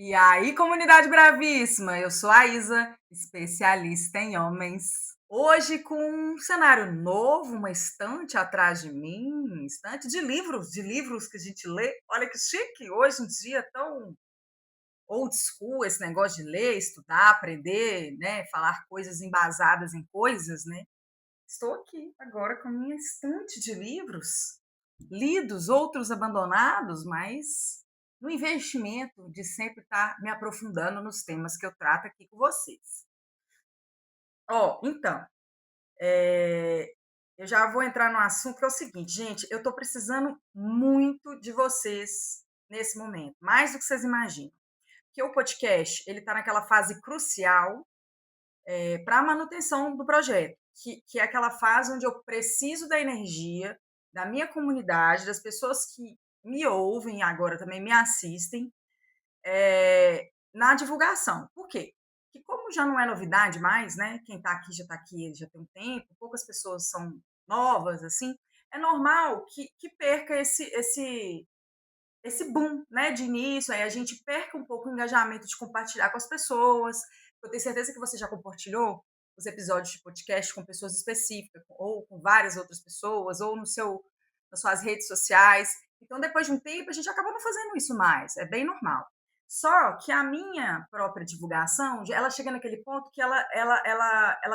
E aí, comunidade bravíssima, eu sou a Isa, especialista em homens. Hoje com um cenário novo, uma estante atrás de mim, estante de livros que a gente lê. Olha que chique, hoje em dia tão old school esse negócio de ler, estudar, aprender, né, falar coisas embasadas em coisas, né? Estou aqui agora com a minha estante de livros, lidos, outros abandonados, mas no investimento de sempre estar me aprofundando nos temas que eu trato aqui com vocês. Então, eh, eu já vou entrar no assunto que é o seguinte, gente, eu estou precisando muito de vocês nesse momento, mais do que vocês imaginam. Porque o podcast, ele está naquela fase crucial para a manutenção do projeto, que é aquela fase onde eu preciso da energia da minha comunidade, das pessoas que me ouvem e agora também me assistem, na divulgação. Por quê? Porque como já não é novidade mais, né? Quem está aqui já tem um tempo, poucas pessoas são novas, assim, é normal que perca esse boom, né, de início, aí a gente perca um pouco o engajamento de compartilhar com as pessoas. Eu tenho certeza que você já compartilhou os episódios de podcast com pessoas específicas, ou com várias outras pessoas, ou nas suas redes sociais. Então, depois de um tempo, a gente acaba não fazendo isso mais, é bem normal. Só que a minha própria divulgação, ela chega naquele ponto que ela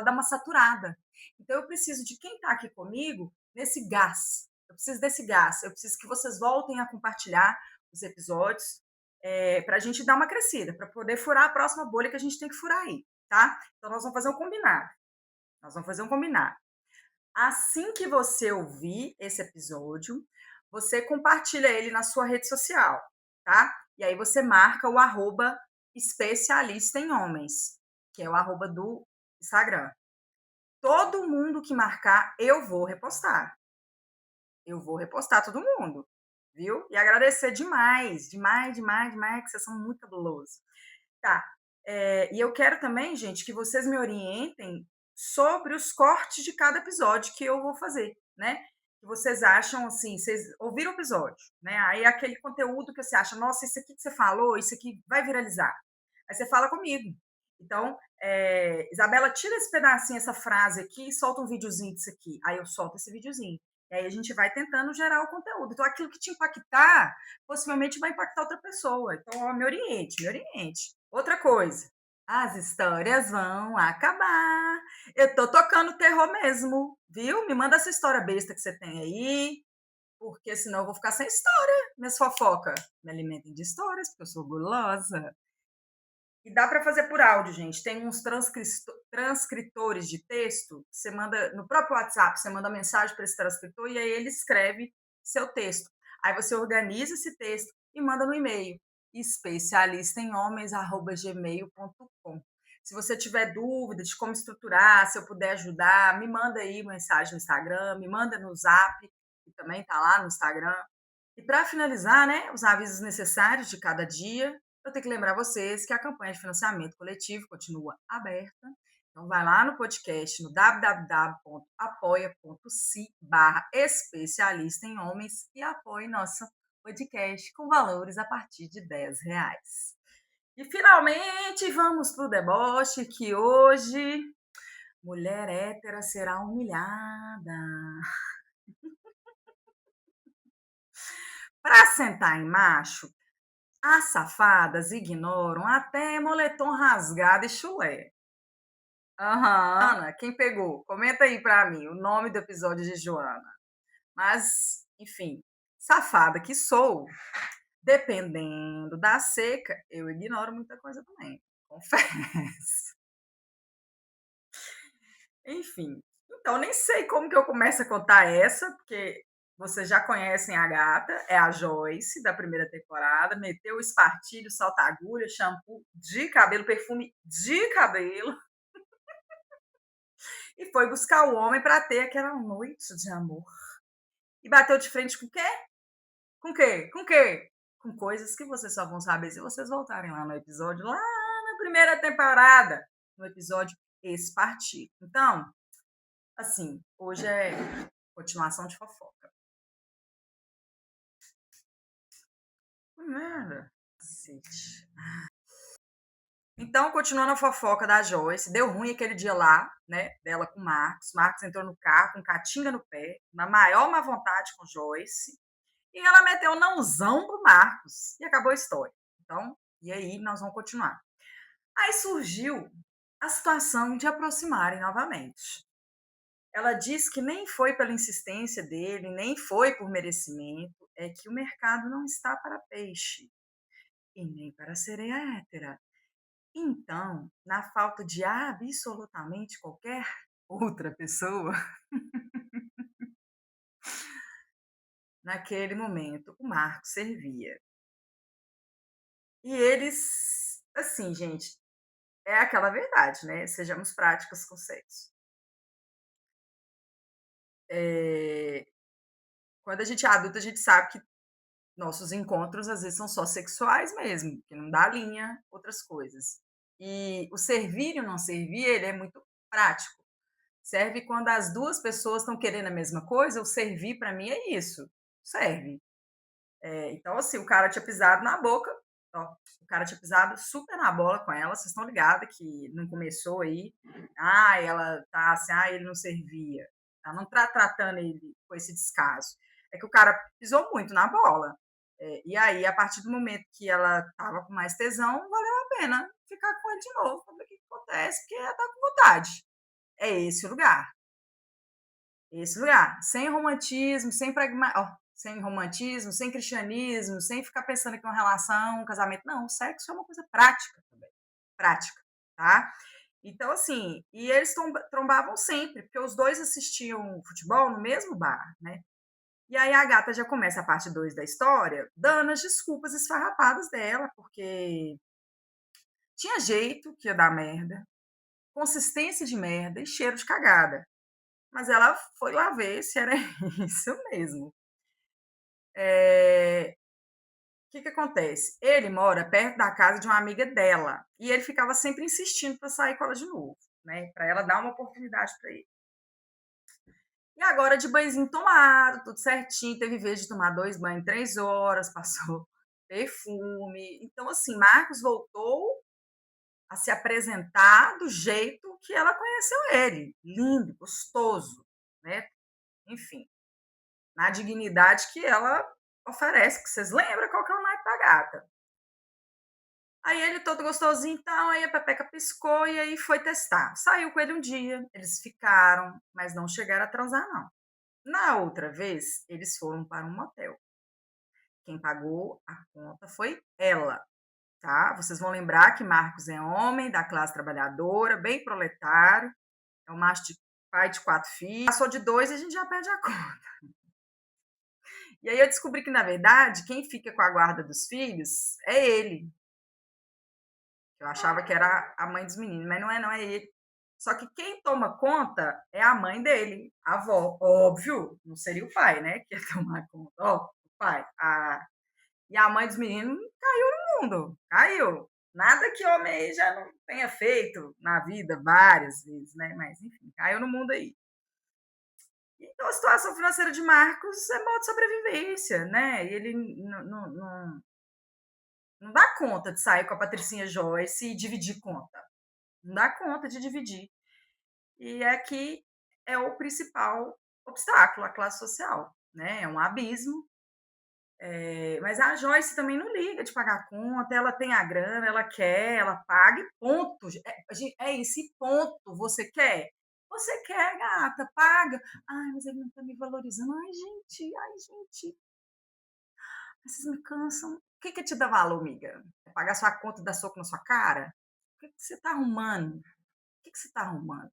dá uma saturada. Então, eu preciso de quem está aqui comigo nesse gás. Eu preciso desse gás. Eu preciso que vocês voltem a compartilhar os episódios para a gente dar uma crescida, para poder furar a próxima bolha que a gente tem que furar aí, tá? Então, nós vamos fazer um combinado. Nós vamos fazer um combinado. Assim que você ouvir esse episódio, você compartilha ele na sua rede social, tá? E aí você marca o arroba especialista em homens, que é o arroba do Instagram. Todo mundo que marcar, eu vou repostar. Eu vou repostar todo mundo, viu? E agradecer demais, demais, demais, demais, que vocês são muito cabulosos. Tá. E eu quero também, gente, que vocês me orientem sobre os cortes de cada episódio que eu vou fazer, né? Que vocês acham assim, vocês ouviram o episódio, né? Aí é aquele conteúdo que você acha, nossa, isso aqui que você falou, isso aqui vai viralizar. Aí você fala comigo. Então, Isabela, tira esse pedacinho, essa frase aqui e solta um videozinho disso aqui. Aí eu solto esse videozinho. E aí a gente vai tentando gerar o conteúdo. Então, aquilo que te impactar, possivelmente vai impactar outra pessoa. Então, ó, me oriente, me oriente. Outra coisa, as histórias vão acabar. Eu tô tocando terror mesmo, viu? Me manda essa história besta que você tem aí, porque senão eu vou ficar sem história. Minhas fofocas me alimentem de histórias, porque eu sou gulosa. E dá para fazer por áudio, gente. Tem uns transcritores de texto, você manda no próprio WhatsApp, você manda mensagem para esse transcritor e aí ele escreve seu texto. Aí você organiza esse texto e manda no e-mail especialistaemhomens@gmail.com. Se você tiver dúvida de como estruturar, se eu puder ajudar, me manda aí mensagem no Instagram, me manda no Zap, que também está lá no Instagram. E para finalizar, né, os avisos necessários de cada dia, eu tenho que lembrar vocês que a campanha de financiamento coletivo continua aberta. Então, vai lá no podcast, no www.apoia.se/especialista em homens e apoie nosso podcast com valores a partir de R$ 10. E, finalmente, vamos para o deboche, que hoje mulher hétera será humilhada. Para sentar em macho, as safadas ignoram até moletom rasgado e chulé. Aham. Ana, quem pegou? Comenta aí pra mim o nome do episódio de Joana. Mas, enfim, safada que sou, dependendo da seca, eu ignoro muita coisa também. Confesso. Enfim. Então, nem sei como que eu começo a contar essa, porque vocês já conhecem a gata, é a Joyce, da primeira temporada, meteu o espartilho, salta-agulha, shampoo de cabelo, perfume de cabelo, e foi buscar o homem para ter aquela noite de amor. E bateu de frente com o quê? Com o quê? Com o quê? Com coisas que vocês só vão saber se vocês voltarem lá no episódio, lá na primeira temporada, no episódio Espartilho. Então, assim, hoje é continuação de fofoca. Merda. Cacete. Então, continuando a fofoca da Joyce, deu ruim aquele dia lá, né, dela com o Marcos. Marcos entrou no carro com catinga no pé, na maior má vontade com Joyce, e ela meteu um nãozão pro Marcos, e acabou a história. Então, e aí nós vamos continuar. Aí surgiu a situação de aproximarem novamente. Ela diz que nem foi pela insistência dele, nem foi por merecimento, é que o mercado não está para peixe e nem para sereia hétera. Então, na falta de absolutamente qualquer outra pessoa, naquele momento, o Marco servia. E eles, assim, gente, é aquela verdade, né? Sejamos práticas com sexo. É, quando a gente é adulta, a gente sabe que nossos encontros às vezes são só sexuais mesmo, que não dá linha, outras coisas. E o servir e o não servir, ele é muito prático. Serve quando as duas pessoas estão querendo a mesma coisa, o servir para mim é isso, serve. Então, assim, o cara tinha pisado na boca, ó, o cara tinha pisado super na bola com ela, vocês estão ligados que não começou aí, ela tá assim, ele não servia. Ela não tá tratando ele com esse descaso. É que o cara pisou muito na bola. E aí, a partir do momento que ela tava com mais tesão, valeu a pena ficar com ele de novo, pra ver o que acontece, porque ela tá com vontade. É esse o lugar. Esse lugar, sem romantismo, sem sem romantismo, sem cristianismo, sem ficar pensando que é uma relação, um casamento. Não, o sexo é uma coisa prática também, prática, tá? Então, assim, e eles trombavam sempre, porque os dois assistiam futebol no mesmo bar, né? E aí a gata já começa a parte 2 da história, dando as desculpas esfarrapadas dela, porque tinha jeito que ia dar merda, consistência de merda e cheiro de cagada. Mas ela foi lá ver se era isso mesmo. Que acontece? Ele mora perto da casa de uma amiga dela e ele ficava sempre insistindo para sair com ela de novo, né? Para ela dar uma oportunidade para ele. E agora de banhozinho tomado, tudo certinho, teve vez de tomar 2 banhos em 3 horas, passou perfume. Então, assim, Marcos voltou a se apresentar do jeito que ela conheceu ele, lindo, gostoso, né? Enfim, na dignidade que ela oferece, que vocês lembram qual que é o naipe da gata. Aí ele todo gostosinho e tal, aí a Pepeca piscou e aí foi testar. Saiu com ele um dia, eles ficaram, mas não chegaram a transar, não. Na outra vez, eles foram para um motel. Quem pagou a conta foi ela, tá? Vocês vão lembrar que Marcos é homem, da classe trabalhadora, bem proletário, é um macho de pai de 4 filhos. Passou de 2 e a gente já perde a conta. E aí eu descobri que, na verdade, quem fica com a guarda dos filhos é ele. Eu achava que era a mãe dos meninos, mas não é, não, é ele. Só que quem toma conta é a mãe dele, a avó. Óbvio, não seria o pai, né? Que ia tomar conta. Ó, o pai. E a mãe dos meninos caiu no mundo. Caiu. Nada que homem aí já não tenha feito na vida várias vezes, né? Mas, enfim, caiu no mundo aí. Então, a situação financeira de Marcos é modo de sobrevivência, né? E ele não dá conta de sair com a Patricinha Joyce e dividir conta. Não dá conta de dividir. E aqui é o principal obstáculo, a classe social, né? É um abismo. Mas a Joyce também não liga de pagar a conta, ela tem a grana, ela quer, ela paga e ponto. É esse ponto. Você quer? Você quer, gata, paga. Ai, mas ele não tá me valorizando. Ai, gente, vocês me cansam. O que que te dá valor, amiga? É pagar sua conta e dar soco na sua cara? O que que você tá arrumando? O que que você tá arrumando?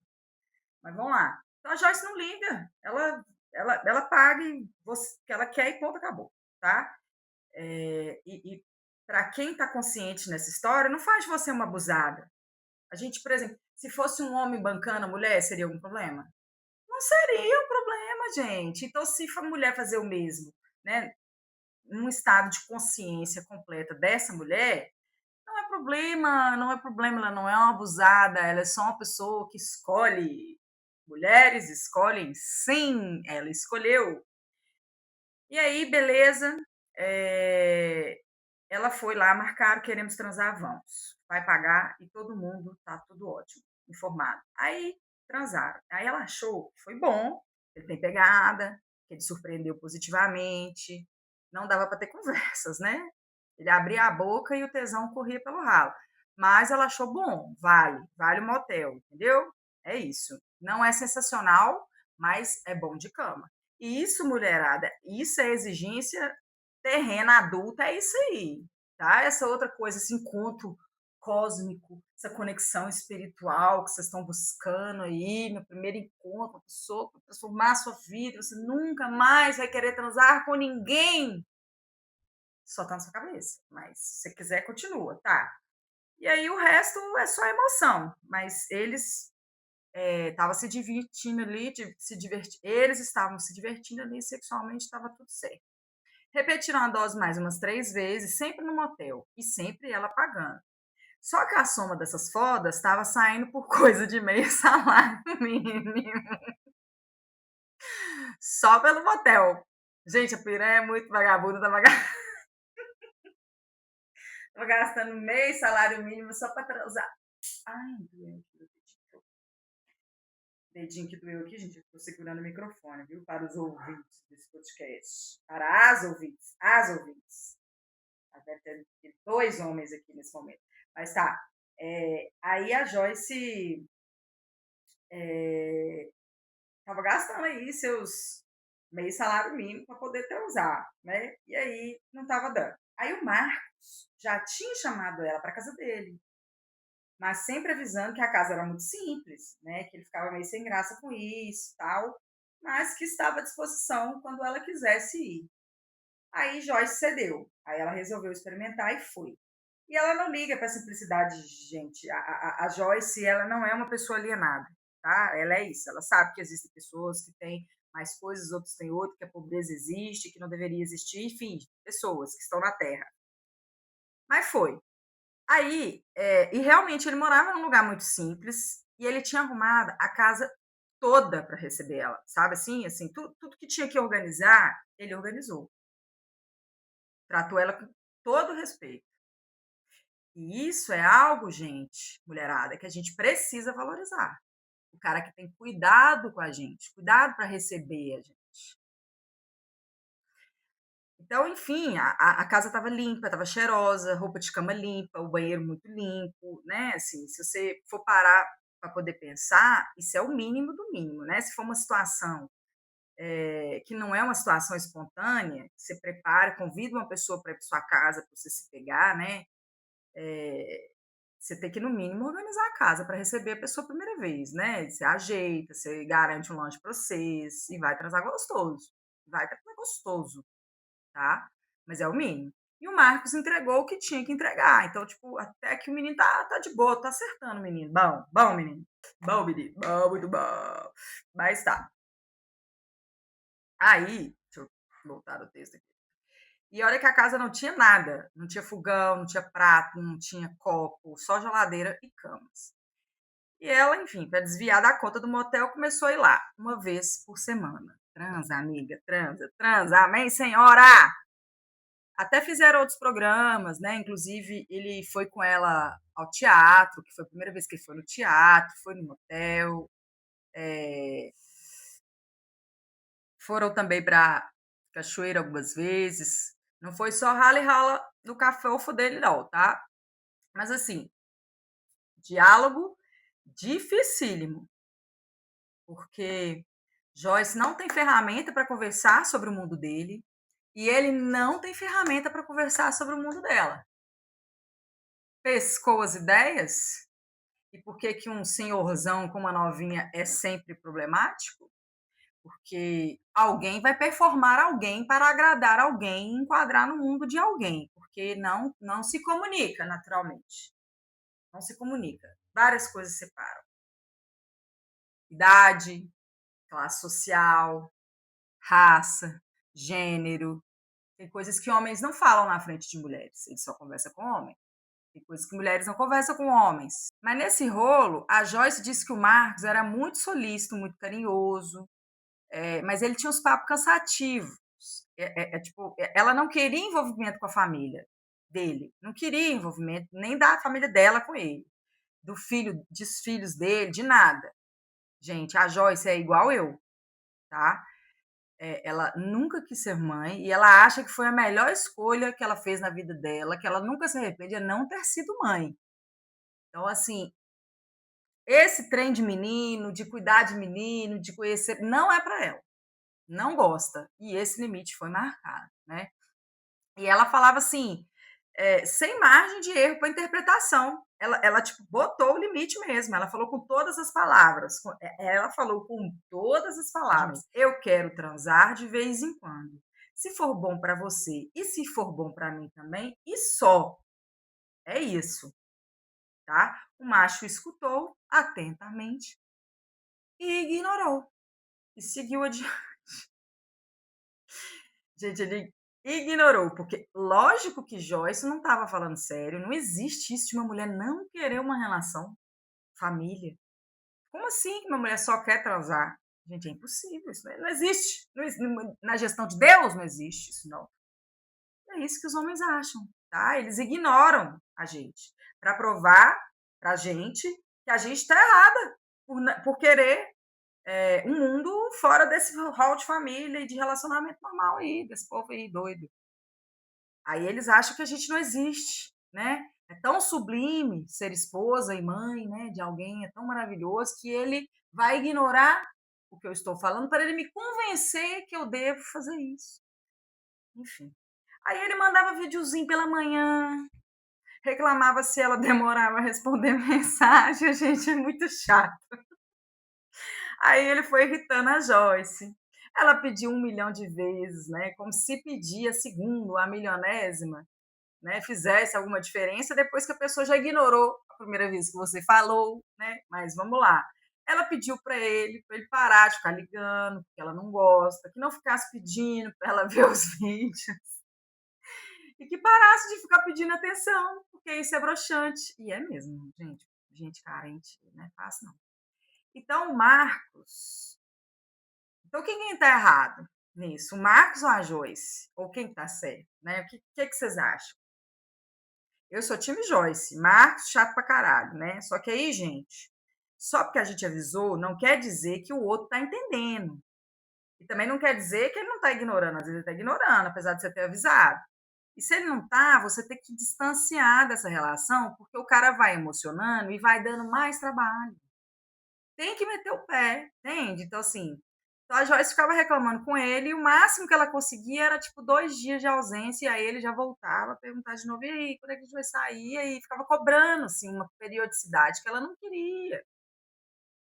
Mas vamos lá. Então a Joyce não liga. Ela paga e que ela quer e ponto, acabou. Tá? E para quem está consciente nessa história, não faz de você uma abusada. A gente, por exemplo, se fosse um homem bancando a mulher, seria algum problema? Não seria um problema, gente. Então, se a mulher fazer o mesmo, né, num estado de consciência completa dessa mulher, não é problema, não é problema, ela não é uma abusada, ela é só uma pessoa que escolhe. Mulheres escolhem, sim, ela escolheu. E aí, beleza. É, ela foi lá, marcaram, queremos transar, vamos. Vai pagar e todo mundo tá tudo ótimo, informado. Aí transaram. Aí ela achou que foi bom, ele tem pegada, que ele surpreendeu positivamente. Não dava para ter conversas, né? Ele abria a boca e o tesão corria pelo ralo. Mas ela achou bom, vale o motel, entendeu? É isso. Não é sensacional, mas é bom de cama. E isso, mulherada, isso é exigência terrena adulta, é isso aí, tá? Essa outra coisa, esse encontro cósmico, essa conexão espiritual que vocês estão buscando aí no primeiro encontro com a pessoa, para transformar a sua vida, você nunca mais vai querer transar com ninguém. Só tá na sua cabeça, mas se você quiser, continua, tá? E aí o resto é só emoção, mas eles estavam se divertindo ali, eles estavam se divertindo ali sexualmente, estava tudo certo. Repetiram a dose mais umas 3 vezes, sempre no motel, e sempre ela pagando. Só que a soma dessas fodas estava saindo por coisa de meio salário mínimo, só pelo motel. Gente, a piranha é muito vagabunda, tava gastando meio salário mínimo só para transar. Ai, doeu aqui, dedinho que doeu aqui, gente. Eu tô segurando o microfone, viu? Para os ouvintes desse podcast. Para as ouvintes. Deve ter 2 homens aqui nesse momento. Mas tá. Aí a Joyce tava gastando aí seus meio salário mínimo para poder transar, né? E aí não tava dando. Aí o Marcos já tinha chamado ela para casa dele, mas sempre avisando que a casa era muito simples, né? Que ele ficava meio sem graça com isso, tal, mas que estava à disposição quando ela quisesse ir. Aí Joyce cedeu. Aí ela resolveu experimentar e foi. E ela não liga para a simplicidade, gente. A Joyce, ela não é uma pessoa alienada, tá? Ela é isso. Ela sabe que existem pessoas que têm mais coisas, outros têm outro, que a pobreza existe, que não deveria existir, enfim, pessoas que estão na Terra. Mas foi. Aí, e realmente ele morava num lugar muito simples e ele tinha arrumado a casa toda para receber ela, sabe assim, tudo que tinha que organizar, ele organizou. Tratou ela com todo respeito. E isso é algo, gente, mulherada, que a gente precisa valorizar. O cara que tem cuidado com a gente, cuidado para receber a gente. Então, enfim, a casa estava limpa, estava cheirosa, roupa de cama limpa, o banheiro muito limpo, né? Assim, se você for parar para poder pensar, isso é o mínimo do mínimo, né? Se for uma situação que não é uma situação espontânea, você prepara, convida uma pessoa para ir para sua casa para você se pegar, né? Você tem que, no mínimo, organizar a casa para receber a pessoa a primeira vez, né? Você ajeita, você garante um lanche para vocês e vai transar gostoso. Vai transar gostoso, tá? Mas é o mínimo. E o Marcos entregou o que tinha que entregar. Então, tipo, até que o menino tá de boa, tá acertando o menino. Bom, menino. Bom, menino. Bom, muito bom. Mas tá. Aí, deixa eu voltar o texto aqui. E olha que a casa não tinha nada. Não tinha fogão, não tinha prato, não tinha copo, só geladeira e camas. E ela, enfim, para desviar da conta do motel, começou a ir lá, uma vez por semana. Transa, amiga, transa, transa, amém, senhora! Até fizeram outros programas, né? Inclusive, ele foi com ela ao teatro, que foi a primeira vez que ele foi no teatro, foi no motel. Foram também para Cachoeira algumas vezes. Não foi só rala e rala no cafofo dele, não, tá? Mas assim, diálogo dificílimo, porque Joyce não tem ferramenta para conversar sobre o mundo dele e ele não tem ferramenta para conversar sobre o mundo dela. Pescou as ideias? E por que que um senhorzão com uma novinha é sempre problemático? Porque alguém vai performar alguém para agradar alguém e enquadrar no mundo de alguém, porque não se comunica naturalmente. Não se comunica. Várias coisas separam. Idade, classe social, raça, gênero. Tem coisas que homens não falam na frente de mulheres, eles só conversam com homens. Tem coisas que mulheres não conversam com homens. Mas nesse rolo, a Joyce disse que o Marcos era muito solícito, muito carinhoso, mas ele tinha uns papos cansativos. Tipo, ela não queria envolvimento com a família dele, não queria envolvimento nem da família dela com ele, do filho dos filhos dele, de nada. Gente, a Joyce é igual eu, tá? Ela nunca quis ser mãe e ela acha que foi a melhor escolha que ela fez na vida dela, que ela nunca se arrepende é não ter sido mãe. Então, assim, esse trem de menino, de cuidar de menino, de conhecer, não é para ela. Não gosta. E esse limite foi marcado, né? E ela falava assim, sem margem de erro para interpretação. Ela tipo, botou o limite mesmo. Ela falou com todas as palavras. Ela falou com todas as palavras. Eu quero transar de vez em quando. Se for bom para você e se for bom para mim também, e só. É isso, tá? O macho escutou atentamente e ignorou. E seguiu adiante. Gente, ele ignorou, porque lógico que Joyce não estava falando sério, não existe isso de uma mulher não querer uma relação, família. Como assim que uma mulher só quer transar? Gente, é impossível, isso não existe. Na gestão de Deus não existe isso, não. É isso que os homens acham, tá? Eles ignoram a gente para provar pra gente que a gente está errada por querer um mundo fora desse rol de família e de relacionamento normal aí, desse povo aí doido. Aí eles acham que a gente não existe, né? É tão sublime ser esposa e mãe, né, de alguém, é tão maravilhoso que ele vai ignorar o que eu estou falando para ele me convencer que eu devo fazer isso. Enfim. Aí ele mandava videozinho pela manhã, reclamava se ela demorava a responder mensagem, a gente é muito chato. Aí ele foi irritando a Joyce. Ela pediu 1 milhão de vezes, né? Como se pedir a segunda, a milionésima, né, fizesse alguma diferença depois que a pessoa já ignorou a primeira vez que você falou, né? Mas vamos lá. Ela pediu para ele parar de ficar ligando, porque ela não gosta, que não ficasse pedindo para ela ver os vídeos e que parasse de ficar pedindo atenção, porque isso é broxante. E é mesmo, gente. Gente carente, não é fácil, não. Então, o Marcos. Então, quem está errado nisso? O Marcos ou a Joyce? Ou quem está certo? Né? O que vocês acham? Eu sou time Joyce. Marcos, chato pra caralho, né? Só que aí, gente, só porque a gente avisou, não quer dizer que o outro tá entendendo. E também não quer dizer que ele não tá ignorando. Às vezes ele tá ignorando, apesar de você ter avisado. E se ele não tá, você tem que distanciar dessa relação, porque o cara vai emocionando e vai dando mais trabalho. Tem que meter o pé, entende? Então, assim, então a Joyce ficava reclamando com ele e o máximo que ela conseguia era, tipo, 2 dias de ausência e aí ele já voltava a perguntar de novo, e aí, quando é que a gente vai sair? E aí ficava cobrando, assim, uma periodicidade que ela não queria.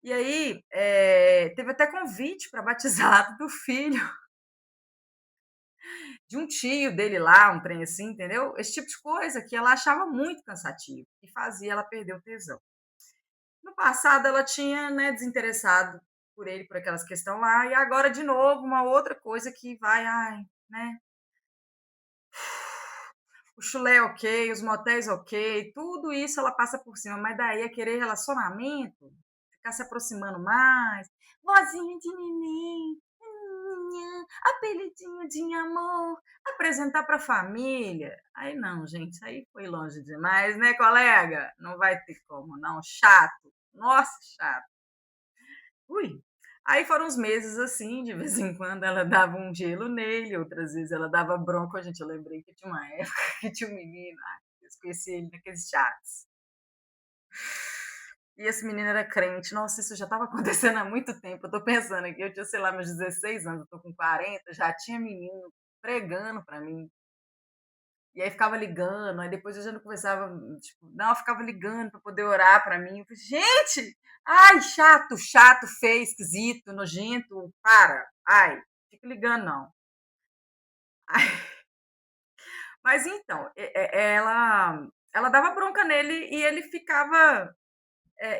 E aí, teve até convite para batizado do filho de um tio dele lá, um trem assim, entendeu? Esse tipo de coisa que ela achava muito cansativo e fazia ela perder o tesão. No passado ela tinha, né, desinteressado por ele, por aquelas questões lá, e agora de novo uma outra coisa que vai, ai, né? O chulé é ok, os motéis ok, tudo isso ela passa por cima, mas daí é querer relacionamento, ficar se aproximando mais, vozinha de neném, apelidinho de amor, apresentar para a família. Aí não, gente, aí foi longe demais, né, colega? Não vai ter como, não. Chato. Nossa, chato. Ui. Aí foram uns meses assim, de vez em quando ela dava um gelo nele, outras vezes ela dava bronca. Gente, eu lembrei que tinha uma época que tinha um menino, eu conheci ele naqueles chats. E esse menino era crente. Nossa, isso já estava acontecendo há muito tempo. Eu tô pensando aqui, eu tinha, sei lá, meus 16 anos, eu tô com 40, já tinha menino pregando para mim. E aí ficava ligando, aí depois eu já não conversava, tipo, não, eu ficava ligando para poder orar para mim. Eu falei, gente, ai, chato, chato, feio, esquisito, nojento, para, ai, fica ligando não. Ai, mas então, ela dava bronca nele e ele ficava,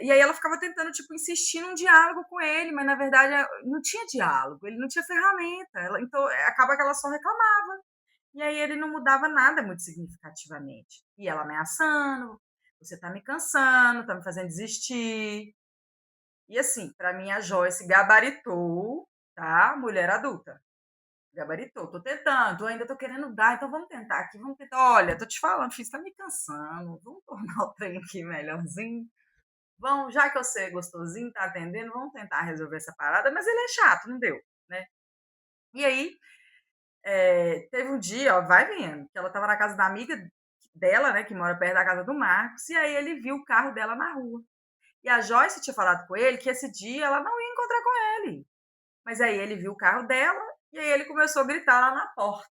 e aí ela ficava tentando, tipo, insistir num diálogo com ele, mas na verdade não tinha diálogo, ele não tinha ferramenta, então acaba que ela só reclamava. E aí ele não mudava nada muito significativamente. E ela ameaçando, você tá me cansando, tá me fazendo desistir. E assim, para mim a Joyce gabaritou, tá? Mulher adulta. Gabaritou, tô tentando, ainda tô querendo dar, então vamos tentar aqui, vamos tentar. Olha, tô te falando, filho, você tá me cansando, vamos tornar o trem aqui melhorzinho. Vamos, já que você é gostosinho, tá atendendo, vamos tentar resolver essa parada, mas ele é chato, não deu, né? E aí, teve um dia, ó, vai vendo, que ela estava na casa da amiga dela, né, que mora perto da casa do Marcos, e aí ele viu o carro dela na rua. E a Joyce tinha falado com ele que esse dia ela não ia encontrar com ele. Mas aí ele viu o carro dela e aí ele começou a gritar lá na porta.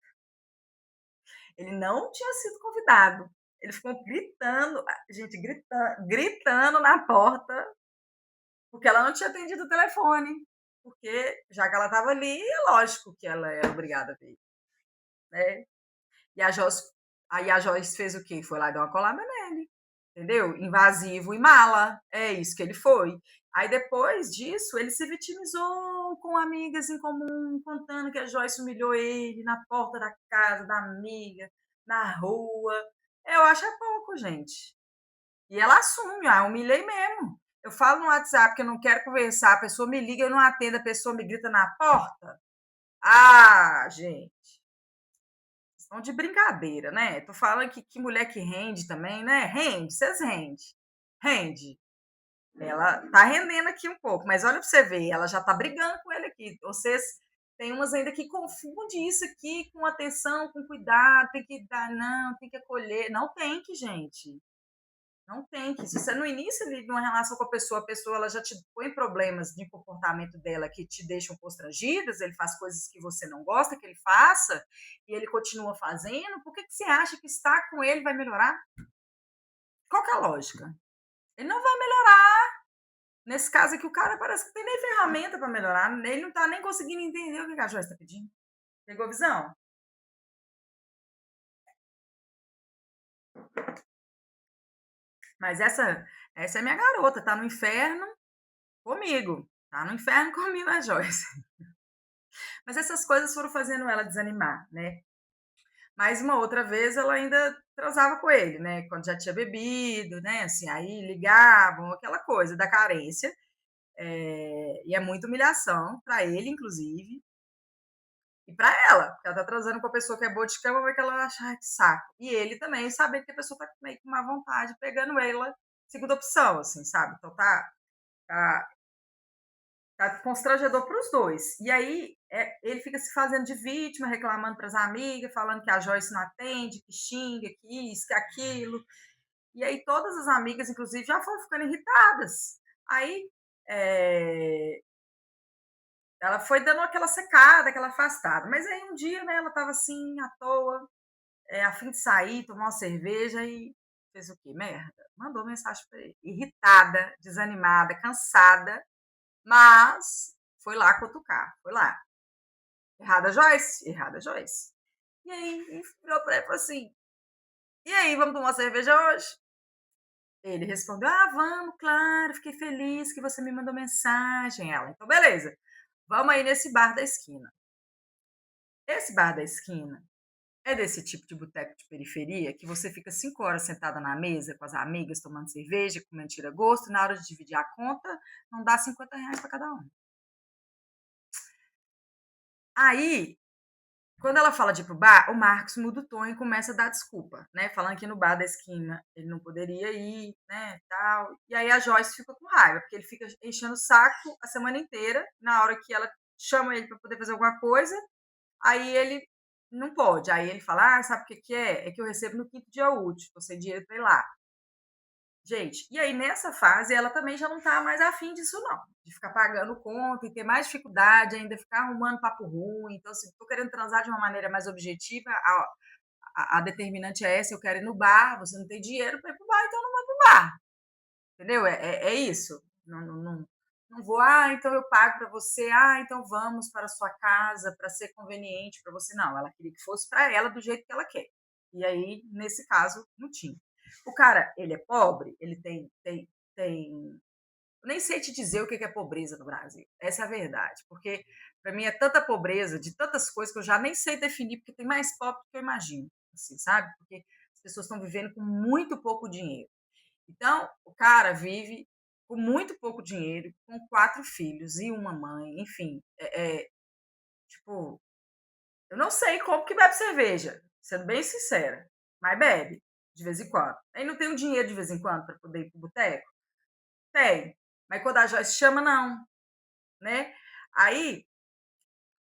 Ele não tinha sido convidado. Ele ficou gritando, gente, gritando na porta, porque ela não tinha atendido o telefone. Porque já que ela estava ali, é lógico que ela é obrigada a ver, né? E a Joyce, aí a Joyce fez o quê? Foi lá e deu uma colada nele, entendeu? Invasivo e mala. É isso que ele foi. Aí depois disso, ele se vitimizou com amigas em comum, contando que a Joyce humilhou ele na porta da casa da amiga, na rua. Eu acho é pouco, gente. E ela assume, ah, humilhei mesmo. Eu falo no WhatsApp que eu não quero conversar, a pessoa me liga, eu não atendo, a pessoa me grita na porta. Ah, gente. Estão de brincadeira, né? Tô falando que mulher que rende também, né? Rende, vocês rende. Rende. Ela tá rendendo aqui um pouco, mas olha pra você ver, ela já tá brigando com ele aqui. Vocês tem umas ainda que confundem isso aqui com atenção, com cuidado, tem que dar, não, tem que acolher. Não tem que, gente. Não tem que. Se você no início ali de uma relação com a pessoa ela já te põe problemas de comportamento dela que te deixam constrangidas, ele faz coisas que você não gosta que ele faça, e ele continua fazendo, por que, que você acha que estar com ele vai melhorar? Qual que é a lógica? Ele não vai melhorar. Nesse caso aqui, o cara parece que não tem nem ferramenta para melhorar. Ele não está nem conseguindo entender o que a Joyce está pedindo. Pegou a visão? Mas essa é minha garota, tá no inferno comigo. Tá no inferno comigo, a Joyce. Mas essas coisas foram fazendo ela desanimar, né? Mas uma outra vez ela ainda transava com ele, né? Quando já tinha bebido, né? Assim, aí ligavam, aquela coisa da carência. E é muita humilhação para ele, inclusive, e para ela, porque ela tá transando com a pessoa que é boa de cama, vai que ela acha, ai, que saco. E ele também, sabendo que a pessoa tá meio com má vontade, pegando ela, segunda opção, assim, sabe? Então tá, tá constrangedor para os dois. E aí ele fica se fazendo de vítima, reclamando para as amigas, falando que a Joyce não atende, que xinga, que isso, que aquilo. E aí todas as amigas, inclusive, já foram ficando irritadas. Aí ela foi dando aquela secada, aquela afastada. Mas aí um dia, né, ela estava assim, à toa, a fim de sair, tomar uma cerveja e fez o quê? Merda. Mandou mensagem para ele. Irritada, desanimada, cansada, mas foi lá cutucar, foi lá. Errada, Joyce? Errada, Joyce. E aí, virou para ele e falou assim: e aí, vamos tomar uma cerveja hoje? Ele respondeu: ah, vamos, claro, fiquei feliz que você me mandou mensagem. Ela, então, beleza, vamos aí nesse bar da esquina. Esse bar da esquina é desse tipo de boteco de periferia que você fica 5 horas sentada na mesa com as amigas, tomando cerveja, comendo tira-gosto, e na hora de dividir a conta, não dá R$ 50 para cada um. Aí, quando ela fala de ir pro bar, o Marcos muda o tom e começa a dar desculpa, né? Falando que no bar da esquina ele não poderia ir, né? Tal. E aí a Joyce fica com raiva, porque ele fica enchendo o saco a semana inteira. Na hora que ela chama ele para poder fazer alguma coisa, aí ele não pode. Aí ele fala: ah, sabe o que, que é? É que eu recebo no quinto dia útil, tô sem dinheiro para ir lá. Gente, e aí nessa fase ela também já não tá mais afim disso, não. De ficar pagando conta e ter mais dificuldade, ainda ficar arrumando papo ruim. Então, assim, tô querendo transar de uma maneira mais objetiva. A determinante é essa: eu quero ir no bar, você não tem dinheiro para ir pro bar, então não vai pro bar. Entendeu? É isso. Não vou, ah, então eu pago para você, ah, então vamos para a sua casa para ser conveniente para você. Não, ela queria que fosse para ela do jeito que ela quer. E aí, nesse caso, não tinha. O cara, ele é pobre, ele tem. Eu nem sei te dizer o que é pobreza no Brasil. Essa é a verdade. Porque, para mim, é tanta pobreza de tantas coisas que eu já nem sei definir, porque tem mais pobre do que eu imagino. Assim, sabe? Porque as pessoas estão vivendo com muito pouco dinheiro. Então, o cara vive com muito pouco dinheiro, com 4 filhos e uma mãe, enfim. Tipo, Eu não sei como que bebe cerveja, sendo bem sincera, mas bebe, de vez em quando. Aí não tem um dinheiro de vez em quando para poder ir pro boteco? Tem. Mas quando a Joyce chama, não, né? Aí,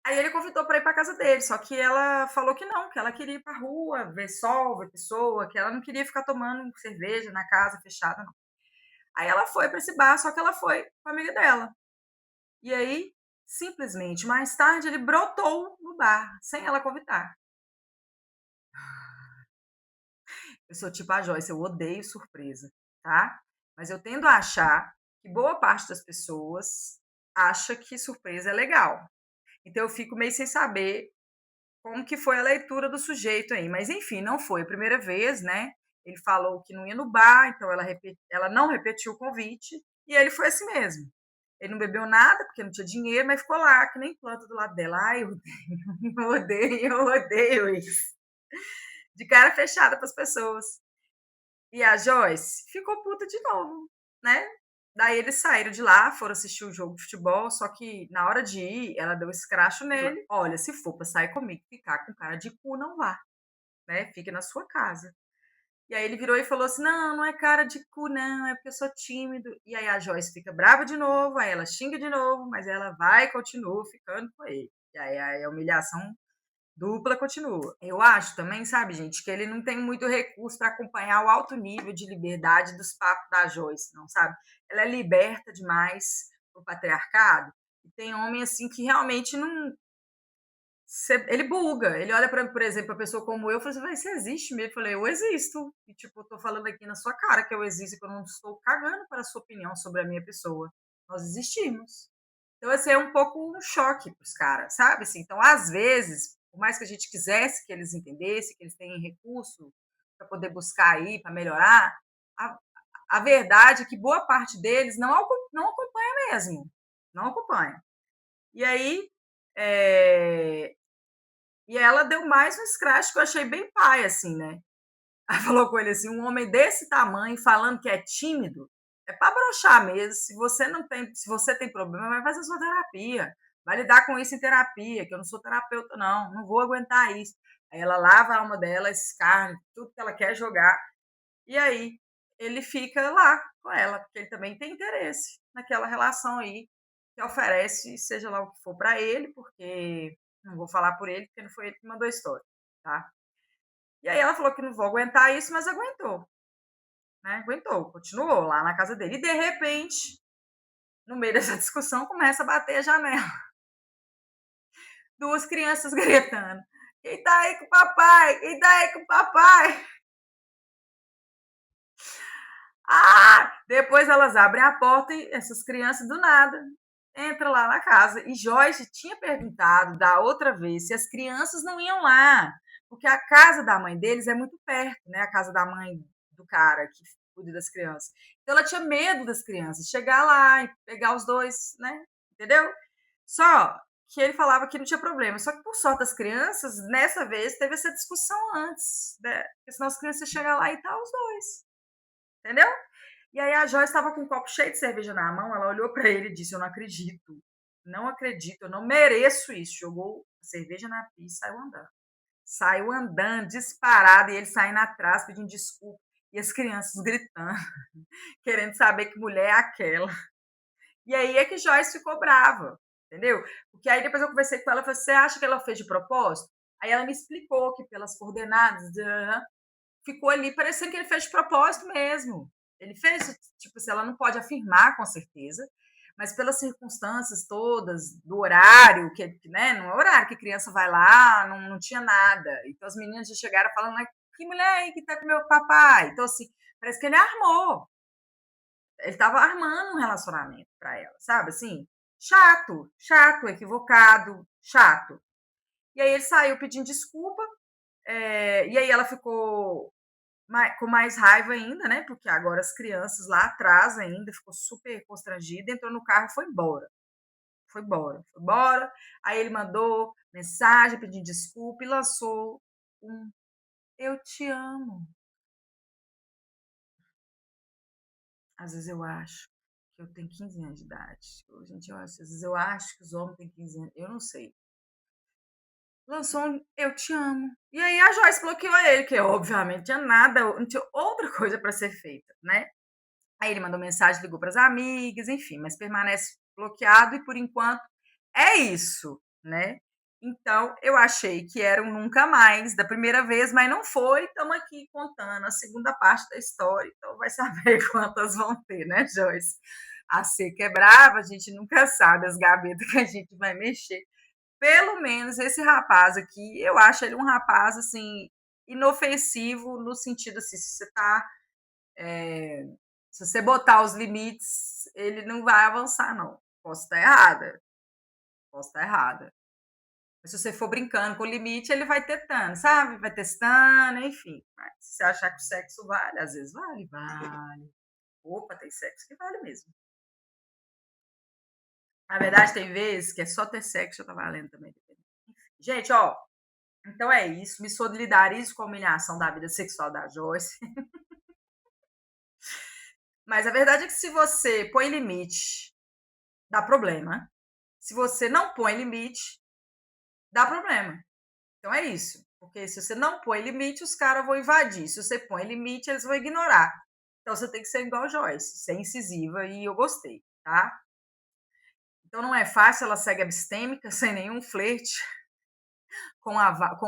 aí ele convidou para ir para casa dele, só que ela falou que não, que ela queria ir pra rua, ver sol, ver pessoa, que ela não queria ficar tomando cerveja na casa fechada, não. Aí ela foi para esse bar, só que ela foi com a amiga dela. E aí, simplesmente, mais tarde, ele brotou no bar, sem ela convidar. Eu sou tipo a Joyce, eu odeio surpresa, tá? Mas eu tendo a achar que boa parte das pessoas acha que surpresa é legal. Então eu fico meio sem saber como que foi a leitura do sujeito aí. Mas enfim, não foi a primeira vez, né? Ele falou que não ia no bar, então ela não repetiu o convite, e ele foi assim mesmo. Ele não bebeu nada, porque não tinha dinheiro, mas ficou lá, que nem planta do lado dela. Ai, eu odeio, eu odeio, eu odeio isso. De cara fechada para as pessoas. E a Joyce ficou puta de novo, né? Daí eles saíram de lá, foram assistir o jogo de futebol, só que na hora de ir, ela deu escracho nele. Olha, se for pra sair comigo, ficar com cara de cu, não vá, né? Fique na sua casa. E aí ele virou e falou assim: não, não é cara de cu, não, é porque eu sou tímido. E aí a Joyce fica brava de novo, aí ela xinga de novo, mas ela vai e continua ficando com ele. E aí a humilhação dupla continua. Eu acho também, sabe, gente, que ele não tem muito recurso para acompanhar o alto nível de liberdade dos papos da Joyce, não sabe? Ela é liberta demais pro patriarcado. E tem homem assim que realmente não. Ele buga. Ele olha para, por exemplo, a pessoa como eu e fala assim: você existe mesmo? Eu falei: eu existo. E, tipo, eu tô falando aqui na sua cara que eu existo, que eu não estou cagando para a sua opinião sobre a minha pessoa. Nós existimos. Então, assim, é um pouco um choque para os caras, sabe? Assim, então, às vezes, por mais que a gente quisesse que eles entendessem, que eles têm recurso para poder buscar aí, para melhorar, a, a verdade é que boa parte deles não acompanha mesmo. Não acompanha. E aí, é, e ela deu mais um scratch que eu achei bem pai, assim, né? Ela falou com ele assim: um homem desse tamanho falando que é tímido, é para broxar mesmo. Se você tem problema, vai fazer sua terapia. Vai lidar com isso em terapia, que eu não sou terapeuta, não. Não vou aguentar isso. Aí ela lava a alma dela, escarne, tudo que ela quer jogar. E aí ele fica lá com ela, porque ele também tem interesse naquela relação aí que oferece, seja lá o que for para ele, porque não vou falar por ele, porque não foi ele que mandou a história, tá? E aí ela falou que não vou aguentar isso, mas aguentou, né? Aguentou, continuou lá na casa dele. E de repente, no meio dessa discussão, começa a bater a janela. Duas crianças gritando: quem tá aí com o papai? Quem tá aí com o papai? Ah! Depois elas abrem a porta e essas crianças do nada entram lá na casa. E Joyce tinha perguntado da outra vez se as crianças não iam lá, porque a casa da mãe deles é muito perto, né? A casa da mãe do cara que cuida das crianças. Então ela tinha medo das crianças chegar lá e pegar os dois, né? Entendeu? Só que ele falava que não tinha problema. Só que por sorte das crianças, nessa vez teve essa discussão antes, né? Porque senão as crianças chegam lá e tá os dois, entendeu? E aí a Joyce estava com um copo cheio de cerveja na mão, ela olhou para ele e disse: eu não acredito, não acredito, eu não mereço isso. Jogou a cerveja na pia e saiu andando. Saiu andando, disparado, e ele saindo atrás, pedindo desculpa. E as crianças gritando, querendo saber que mulher é aquela. E aí é que Joyce ficou brava, entendeu? Porque aí depois eu conversei com ela e falei: você acha que ela fez de propósito? Aí ela me explicou que pelas coordenadas, ficou ali parecendo que ele fez de propósito mesmo. Ele fez, tipo assim, ela não pode afirmar com certeza, mas pelas circunstâncias todas, do horário, né, não é horário que criança vai lá, não tinha nada. Então as meninas já chegaram falando: que mulher aí que tá com meu papai? Então, assim, parece que ele armou. Ele estava armando um relacionamento para ela, sabe? Assim, chato, chato, equivocado, chato. E aí ele saiu pedindo desculpa, e aí ela ficou com mais raiva ainda, né? Porque agora as crianças lá atrás ainda ficou super constrangida, entrou no carro e foi embora. Foi embora, foi embora. Aí ele mandou mensagem pedindo desculpa e lançou um eu te amo. Às vezes eu acho que eu tenho 15 anos de idade. Gente, às vezes eu acho que os homens têm 15 anos. Eu não sei. lançou um "Eu te amo". E aí a Joyce bloqueou ele, que obviamente tinha nada, não tinha outra coisa para ser feita, né. Aí ele mandou mensagem, ligou para as amigas, enfim, mas permanece bloqueado e por enquanto é isso, né. Então eu achei que era um nunca mais da primeira vez, mas não foi, estamos aqui contando a segunda parte da história, então vai saber quantas vão ter, né, Joyce. A seca é brava, a gente nunca sabe as gavetas que a gente vai mexer. Pelo menos esse rapaz aqui, eu acho ele um rapaz, assim, inofensivo no sentido, assim, se você tá, se você botar os limites, ele não vai avançar não. Posso estar errada, posso estar errada. Mas se você for brincando com o limite, ele vai tentando, sabe, vai testando, enfim. Mas se você achar que o sexo vale, às vezes vale, vale. Opa, tem sexo que vale mesmo. Na verdade, tem vezes que é só ter sexo já tá valendo também. Gente, ó, então é isso, me solidarizo com a humilhação da vida sexual da Joyce, mas a verdade é que se você põe limite, dá problema. Se você não põe limite, dá problema. Então é isso, porque se você não põe limite, os caras vão invadir. Se você põe limite, eles vão ignorar. Então você tem que ser igual a Joyce, ser incisiva e eu gostei, tá? Então não é fácil, ela segue abstêmica, sem nenhum flerte com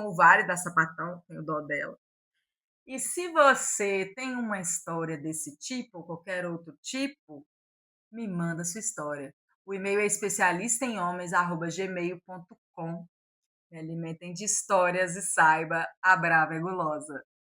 o Vale da Sapatão, tenho dó dela. E se você tem uma história desse tipo, ou qualquer outro tipo, me manda sua história. O e-mail é especialistaemhomens@gmail.com. Me alimentem de histórias e saiba, a brava é gulosa.